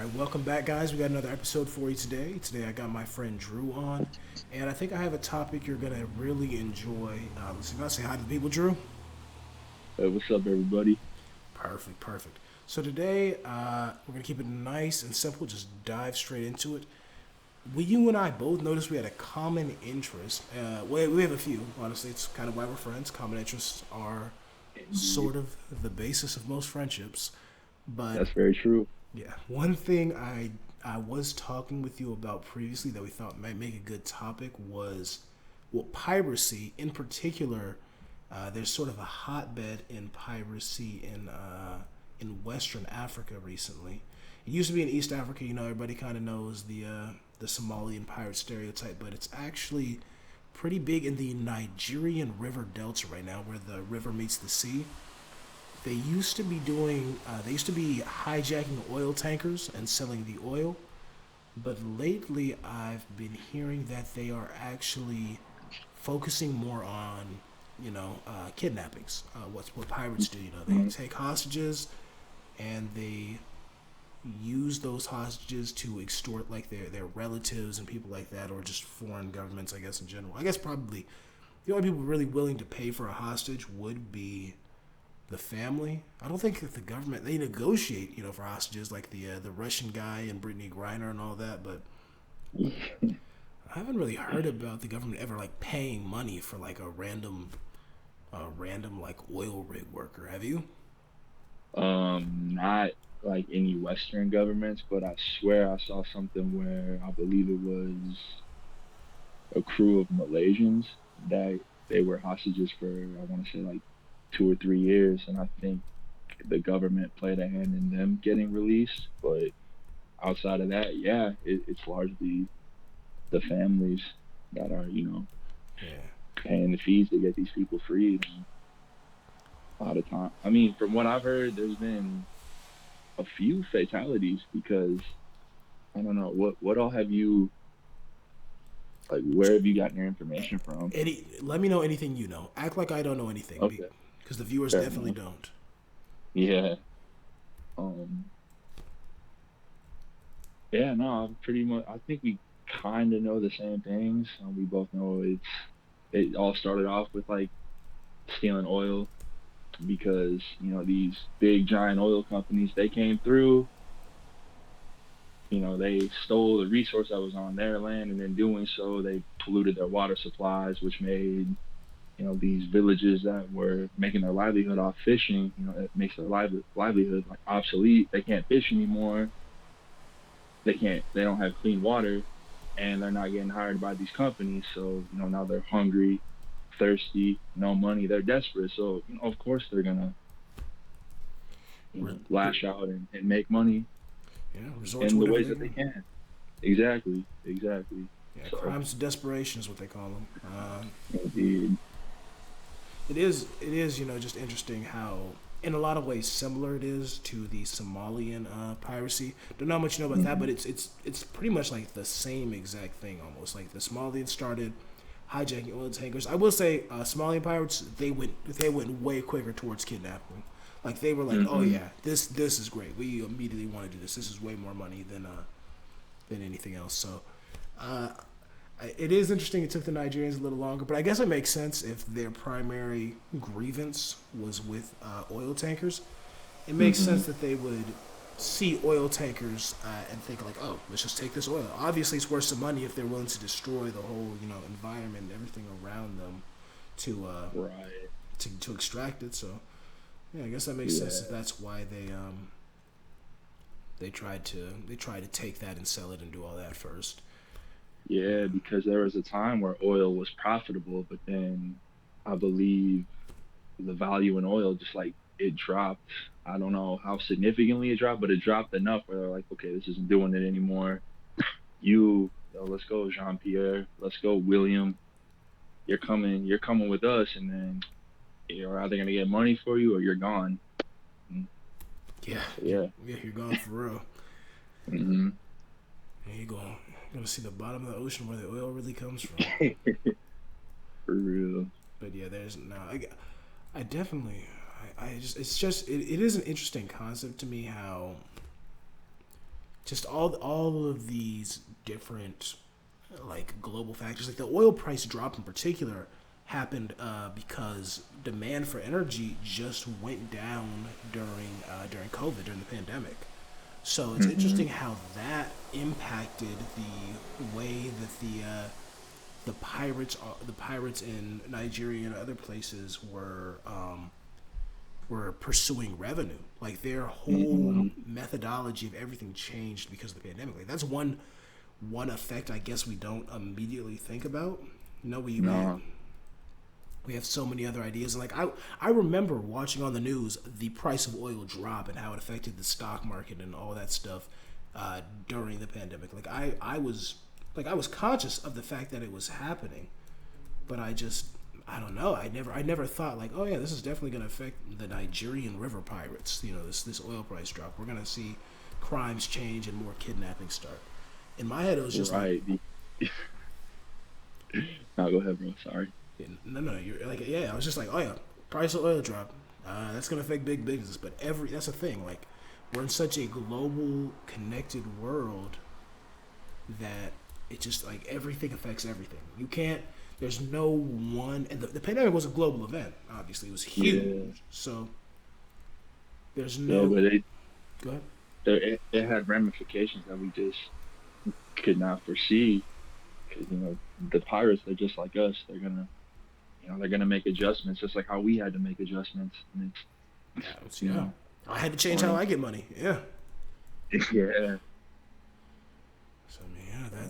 right, welcome back, guys. We got another episode for you today. Today, I got my friend Drew on, and I think I have a topic you're gonna really enjoy. So, you gotta say hi to the people, Drew. Hey, what's up, everybody? Perfect, perfect. So today, we're gonna keep it nice and simple. Just dive straight into it. You and I both noticed we had a common interest. We have a few. Honestly, it's kind of why we're friends. Common interests are Indeed. sort of the basis of most friendships, but That's very true. yeah, one thing I was talking with you about previously that we thought might make a good topic was, well, piracy in particular. There's sort of a hotbed in piracy in Western Africa recently. It used to be in East Africa. Everybody kind of knows the Somalian pirate stereotype, but it's actually pretty big in the Nigerian river delta right now, where the river meets the sea. They used to be hijacking oil tankers and selling the oil, but lately I've been hearing that they are actually focusing more on, kidnappings. What pirates do, they Mhm. take hostages and they use those hostages to extort like their relatives and people like that, or just foreign governments, I guess in general. I guess probably the only people really willing to pay for a hostage would be the family. I don't think that the government they negotiate, for hostages like the Russian guy and Brittany Griner and all that. But I haven't really heard about the government ever like paying money for like a random like oil rig worker. Have you? Not like any Western governments, but I swear I saw something where I believe it was a crew of Malaysians that they were hostages for, I want to say like 2 or 3 years, and I think the government played a hand in them getting released. But outside of that, yeah, it's largely the families that are, Yeah. paying the fees to get these people freed. A lot of time. I mean, from what I've heard, there's been a few fatalities because I don't know what all have you like. Where have you gotten your information from? Let me know anything you know. Act like I don't know anything, Okay, because the viewers fair definitely enough. don't. Yeah. Um. Yeah. No. I'm pretty much. I think we kind of know the same things. We both know it all started off with like stealing oil because these big giant oil companies they came through. They stole the resource that was on their land, and in doing so, they polluted their water supplies, which made these villages that were making their livelihood off fishing. It makes their livelihood like obsolete. They can't fish anymore. They don't have clean water, and they're not getting hired by these companies. So now they're hungry, thirsty, no money. They're desperate. So of course they're gonna Re- re- lash out and make money resort to in the whatever ways they that they can. can. Exactly. Exactly. Yeah, So crimes of desperation is what they call them. indeed. It is, just interesting how, in a lot of ways, similar it is to the Somalian piracy. Don't know how much you know about that, but Hmm. it's pretty much like the same exact thing almost. Like the Somalians started hijacking oil tankers. I will say, Somalian pirates they went way quicker towards kidnapping. Like they were like, oh Hmm. yeah, this is great. We immediately want to do this. This is way more money than anything else. So uh, it is interesting it took the Nigerians a little longer, but I guess it makes sense if their primary grievance was with oil tankers. It makes Hmm. sense that they would see oil tankers and think like, oh, let's just take this oil. Obviously, it's worth some money if they're willing to destroy the whole environment and everything around them to uh, Right. to extract it. So yeah, I guess that makes sense. If Yeah. that's why they tried to take that and sell it and do all that first. Yeah, because there was a time where oil was profitable, but then I believe the value in oil just like it dropped. I don't know how significantly it dropped, but it dropped enough where they're like, okay, this isn't doing it anymore. Let's go, Jean Pierre. Let's go, William. You're coming with us, and then you're either gonna get money for you or you're gone. Mm. Yeah, So you're, yeah. yeah, you're gone for real. Hmm. And you're gonna see the bottom of the ocean where the oil really comes from. For real. But yeah, there's no. I definitely. I just. It's just. It is an interesting concept to me how just all of these different like global factors, like the oil price drop in particular, happened because demand for energy just went down during COVID, during the pandemic. So it's Mm-hmm. interesting how that impacted the way that the pirates in Nigeria and other places were pursuing revenue. Like their whole Mm-hmm. methodology of everything changed because of the pandemic. Like that's one effect I guess we don't immediately think about. You know, No. we have so many other ideas. Like I remember watching on the news the price of oil drop and how it affected the stock market and all that stuff during the pandemic. I was conscious of the fact that it was happening, but I don't know. I never thought like, oh yeah, this is definitely going to affect the Nigerian river pirates. You know, this oil price drop. We're going to see crimes change and more kidnapping start. In my head, it was just like, Right. Now go ahead, bro. Sorry. no, no, you're like, yeah. I was just like, oh yeah, price of oil drop. That's gonna affect big business, but that's a thing. Like, we're in such a global, connected world that it just like everything affects everything. You can't. There's no one, and the pandemic was a global event. Obviously, it was Yeah. huge. So there's Yeah, no. but Go ahead. it had ramifications that we just could not foresee. Because the pirates, they're just like us. They're gonna make adjustments, just like how we had to make adjustments. And Yeah, you yeah. know, I had to change how going, I get money. Yeah. yeah, So I mean, yeah,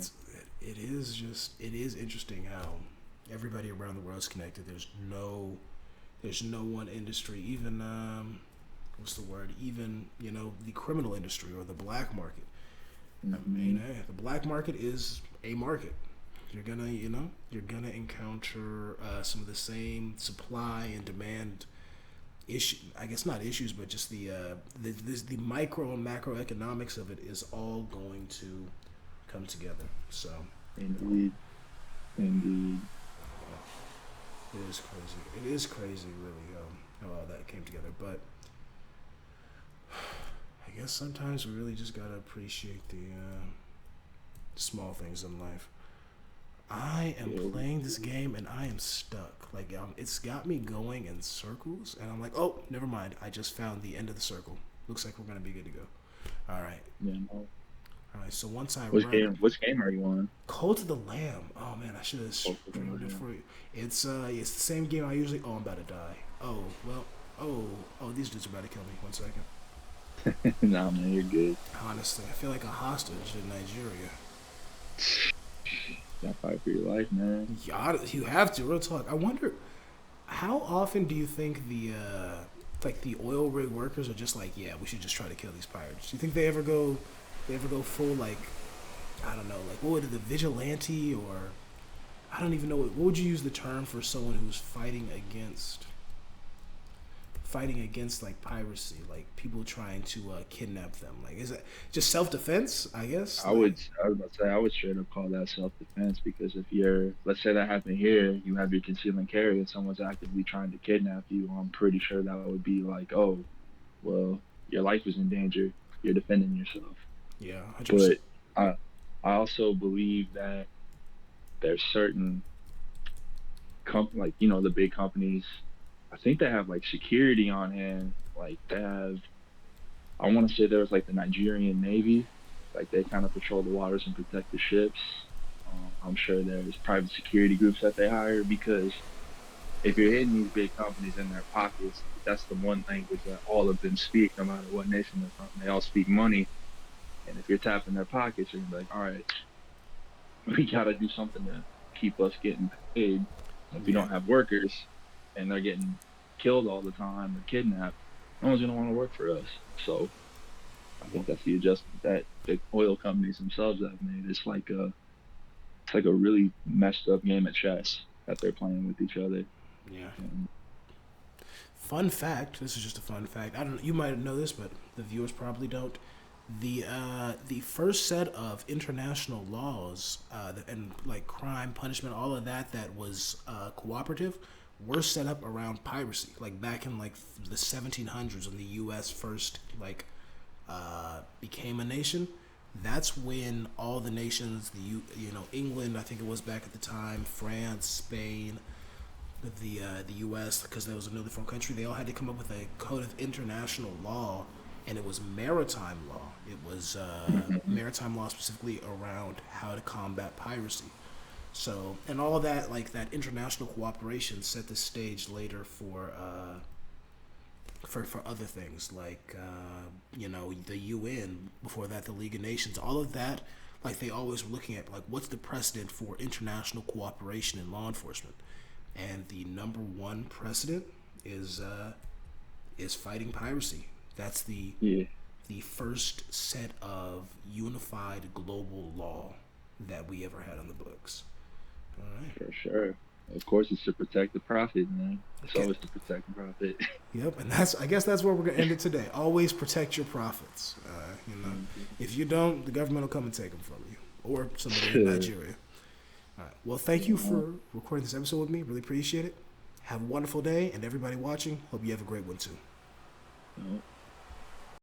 it is just it is interesting how everybody around the world is connected. There's no one industry, even what's the word? Even the criminal industry or the black market. I hmm mean, the black market is a market. You're gonna encounter some of the same supply and demand issue. I guess not issues, but just the micro and macroeconomics of it is all going to come together. So indeed, indeed. it is crazy. It is crazy, really, how all that came together. But I guess sometimes we really just gotta appreciate the small things in life. I am Yeah, playing this game and I am stuck. Like it's got me going in circles, and I'm like, oh, never mind. I just found the end of the circle. Looks like we're gonna be good to go. All right, yeah. No. all right. So once I run Which game are you on? Cult of the Lamb. Oh man, I should have Oh, streamed it for you. It's the same game I usually. Oh, I'm about to die. Oh well. Oh, these dudes are about to kill me. 1 second. nah, man, you're good. Honestly, I feel like a hostage in Nigeria. Got fight for your life, man. You have to. Real talk. I wonder how often do you think the oil rig workers are just like, yeah, we should just try to kill these pirates? Do you think they ever go full like, I don't know, like what would it, the vigilante, or I don't even know what would you use the term for someone who's fighting against like piracy, like people trying to kidnap them? Like, is it just self defense? I guess. Like, I was about to say, I would straight up call that self defense because if let's say that happened here, you have your concealed carry and someone's actively trying to kidnap you, I'm pretty sure that would be like, oh, well, your life is in danger. You're defending yourself. yeah, 100%. But I, I also believe that there's certain like the big companies. I think they have like security on hand. Like they have, I want to say there's like the Nigerian Navy, like they kind of patrol the waters and protect the ships. I'm sure there's private security groups that they hire because if you're hitting these big companies in their pockets, that's the one language that all of them speak, no matter what nation they're from. They all speak money, and if you're tapping their pockets, you're gonna be like, all right, we gotta do something to keep us getting paid. If we Yeah, don't have workers and they're getting killed all the time or kidnapped, no one's gonna want to work for us. So I think that's the adjustment that the oil companies themselves have made. It's like a really messed up game of chess that they're playing with each other. yeah. And Fun fact. This is just a fun fact. I don't. You might know this, but the viewers probably don't. The first set of international laws and like crime, punishment, all of that was cooperative, were set up around piracy. Like back in like the 1700s when the U.S. first like became a nation. That's when all the nations, England, I think it was back at the time, France, Spain, the U.S., because there was a newly formed country, they all had to come up with a code of international law, and it was maritime law. It was maritime law specifically around how to combat piracy. So, and all that, like that international cooperation, set the stage later for other things like the UN. Before that, the League of Nations. All of that, like they always were looking at like what's the precedent for international cooperation in law enforcement, and the number one precedent is fighting piracy. That's Yeah, the first set of unified global law that we ever had on the books. All right. for sure. Of course, it's to protect the profit, man. It's Okay. always to protect the profit. Yep, and I guess that's where we're gonna end it today. Always protect your profits. If you don't, the government will come and take them from you, or somebody in Nigeria. All right. Well, thank you Yeah. for recording this episode with me. Really appreciate it. Have a wonderful day, and everybody watching, hope you have a great one too. Yeah.